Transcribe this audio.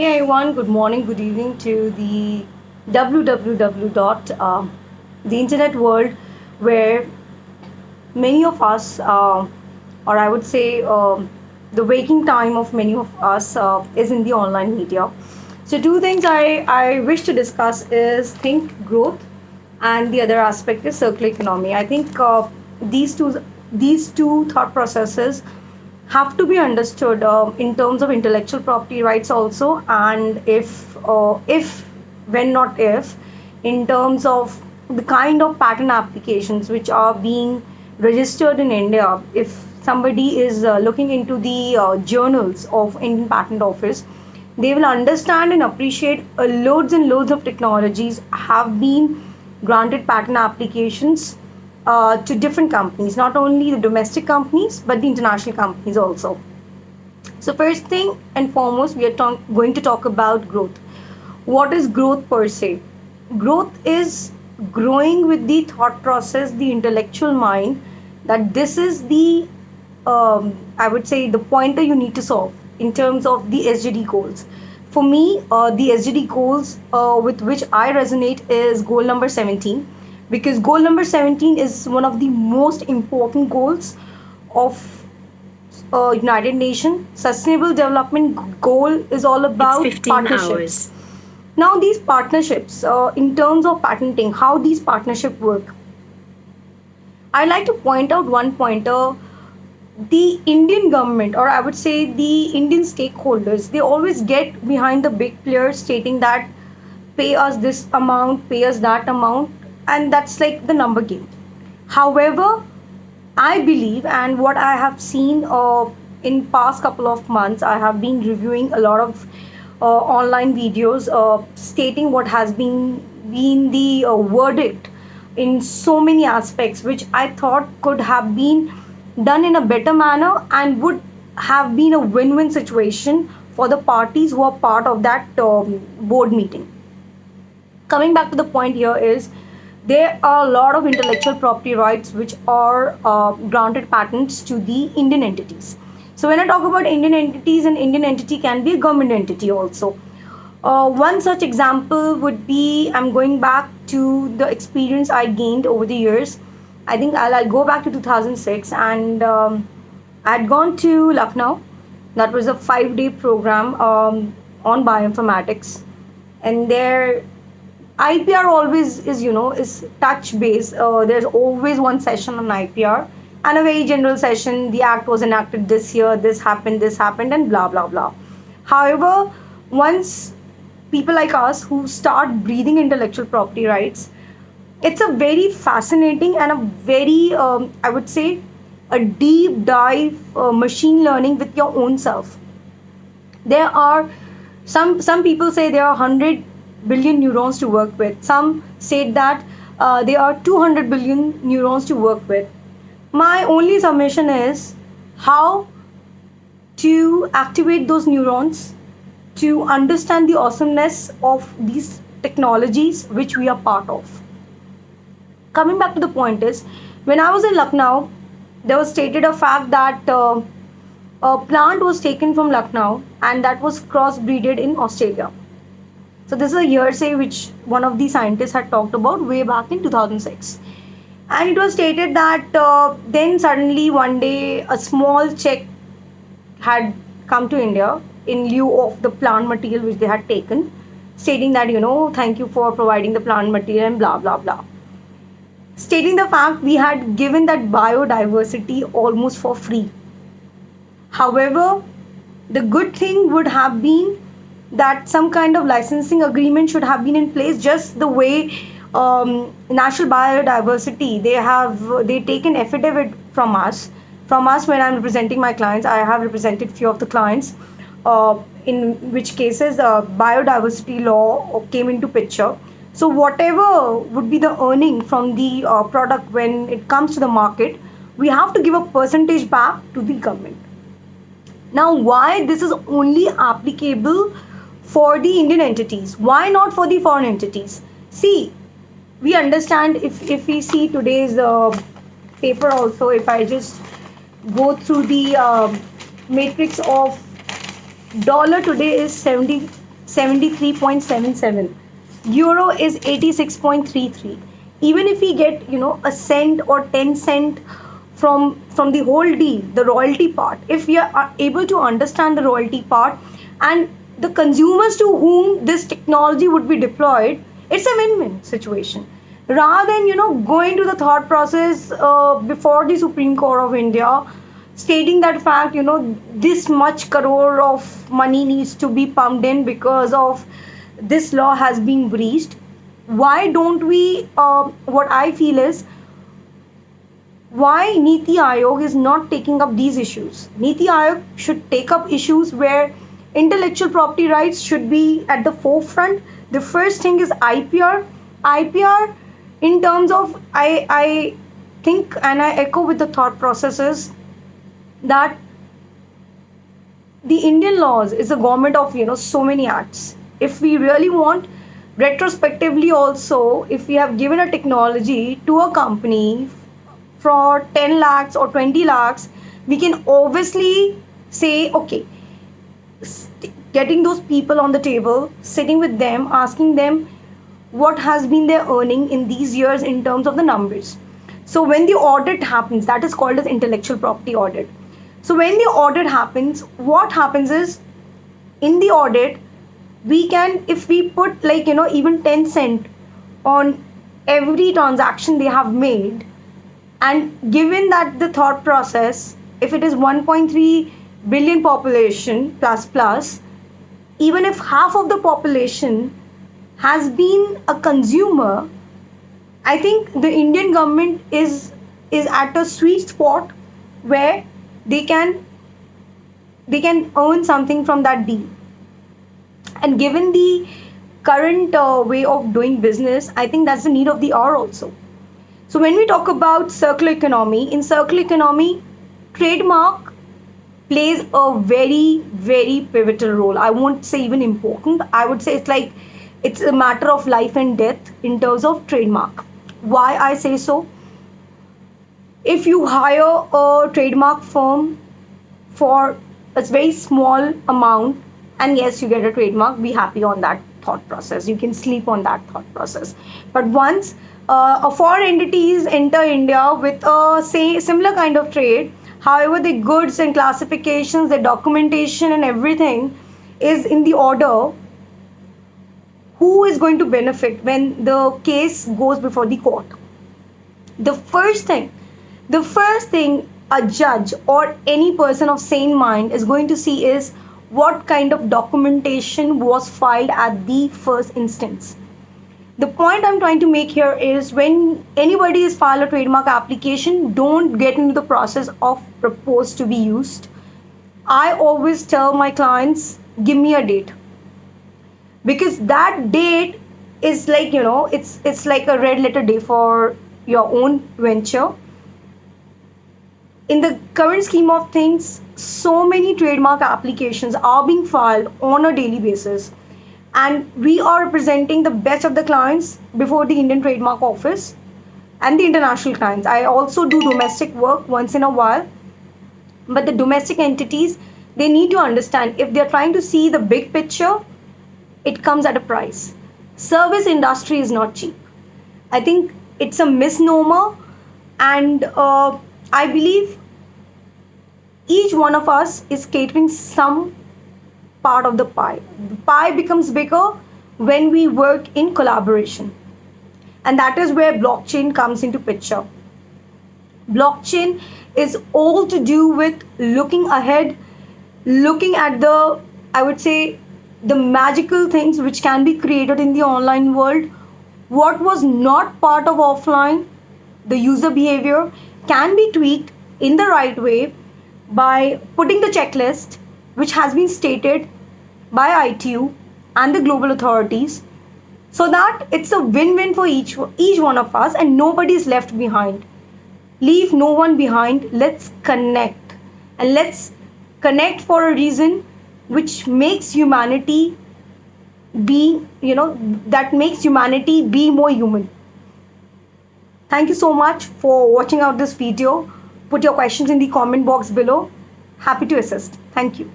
Hey everyone, good morning, good evening to the www dot the internet world where many of us, or I would say the waking time of many of us is in the online media. So two things I wish to discuss is think growth and the other aspect is circular economy. I think these two thought processes have to be understood in terms of intellectual property rights also, and if when not if in terms of the kind of patent applications which are being registered in India. If somebody is looking into the journals of Indian Patent Office, they will understand and appreciate loads and loads of technologies have been granted patent applications to different companies, not only the domestic companies but the international companies also. So, first thing and foremost, we are going to talk about growth. What is growth per se? Growth is growing with the thought process, the intellectual mind, that this is the, I would say, the pointer you need to solve in terms of the SGD goals. For me, the SGD goals with which I resonate is goal number 17, because goal number 17 is one of the most important goals of United Nations. Sustainable Development Goal is all It's about 15 partnerships. hours. Now, these partnerships, in terms of patenting, how these partnerships work, I like to point out one pointer. The Indian government, or I would say the Indian stakeholders, they always get behind the big players stating that pay us this amount, pay us that amount, and that's like the number game. However, I believe, and what I have seen in past couple of months, I have been reviewing a lot of online videos stating what has been the verdict in so many aspects, which I thought could have been done in a better manner and would have been a win-win situation for the parties who are part of that board meeting. Coming back to the point here is there are a lot of intellectual property rights which are granted patents to the Indian entities. So when I talk about Indian entities, an Indian entity can be a government entity also. One such example would be, I'm going back to the experience I gained over the years. I think I'll go back to 2006, and I'd gone to Lucknow. That was a 5 day program on bioinformatics, and there IPR always is touch base. There's always one session on IPR and a very general session. The act was enacted this year. This happened, and blah blah blah. However, once people like us who start breathing intellectual property rights, it's a very fascinating and a very I would say a deep dive machine learning with your own self. There are some people say there are 100 billion neurons to work with. Some say that there are 200 billion neurons to work with. My only submission is how to activate those neurons to understand the awesomeness of these technologies which we are part of. Coming back to the point is, when I was in Lucknow, there was stated a fact that a plant was taken from Lucknow and that was crossbreeded in Australia. So this is a hearsay which one of the scientists had talked about way back in 2006. And it was stated that then suddenly one day a small check had come to India in lieu of the plant material which they had taken, stating that, thank you for providing the plant material and blah, blah, blah. Stating the fact we had given that biodiversity almost for free. However, the good thing would have been that some kind of licensing agreement should have been in place, just the way national biodiversity, they take an affidavit from us. When I'm representing my clients, I have represented few of the clients in which cases biodiversity law came into picture. So whatever would be the earning from the product when it comes to the market, we have to give a percentage back to the government. Now, why this is only applicable for the Indian entities? Why not for the foreign entities? See, we understand, if we see today's paper also, if I just go through the matrix of dollar today is 70 73.77. Euro is 86.33. Even if we get, a cent or 10 cent from the whole deal, the royalty part, if we are able to understand the royalty part and the consumers to whom this technology would be deployed, it's a win-win situation. Rather than, going to the thought process before the Supreme Court of India, stating that fact, this much crore of money needs to be pumped in because of this law has been breached. Why don't we, what I feel is, why Niti Aayog is not taking up these issues? Niti Aayog should take up issues where intellectual property rights should be at the forefront. The first thing is IPR. IPR, in terms of, I think and I echo with the thought processes that the Indian laws is a government of, so many acts. If we really want, retrospectively also, if we have given a technology to a company for 10 lakhs or 20 lakhs, we can obviously say, okay, getting those people on the table, sitting with them, asking them what has been their earning in these years in terms of the numbers. So when the audit happens, that is called as intellectual property audit. So when the audit happens, what happens is, in the audit, we can, if we put even 10 cent on every transaction they have made, and given that the thought process, if it is 1.3 billion population plus, even if half of the population has been a consumer, I think the Indian government is at a sweet spot where they can earn something from that deal. And given the current way of doing business, I think that's the need of the hour also. So when we talk about circular economy, in circular economy, trademark plays a very, very pivotal role. I won't say even important. I would say it's a matter of life and death in terms of trademark. Why I say so? If you hire a trademark firm for a very small amount, and yes, you get a trademark, be happy on that thought process. You can sleep on that thought process. But once a foreign entities enter India with a similar kind of trade, however, the goods and classifications, the documentation and everything is in the order, who is going to benefit when the case goes before the court? The first thing a judge or any person of sane mind is going to see is what kind of documentation was filed at the first instance. The point I'm trying to make here is, when anybody is filed a trademark application, don't get into the process of proposed to be used. I always tell my clients, give me a date. Because that date is it's like a red letter day for your own venture. In the current scheme of things, so many trademark applications are being filed on a daily basis. And we are representing the best of the clients before the Indian Trademark Office and the international clients. I also do domestic work once in a while. But the domestic entities, they need to understand, if they're trying to see the big picture, it comes at a price. Service industry is not cheap. I think it's a misnomer, and I believe each one of us is catering some part of the pie. The pie becomes bigger when we work in collaboration. And that is where blockchain comes into picture. Blockchain is all to do with looking ahead, looking at I would say, the magical things which can be created in the online world. What was not part of offline, the user behavior, can be tweaked in the right way by putting the checklist which has been stated by ITU and the global authorities, so that it's a win-win for each one of us and nobody is left behind. Leave no one behind. Let's connect, and let's connect for a reason which makes humanity be, that makes humanity be more human. Thank you so much for watching out this video. Put your questions in the comment box below. Happy to assist. Thank you.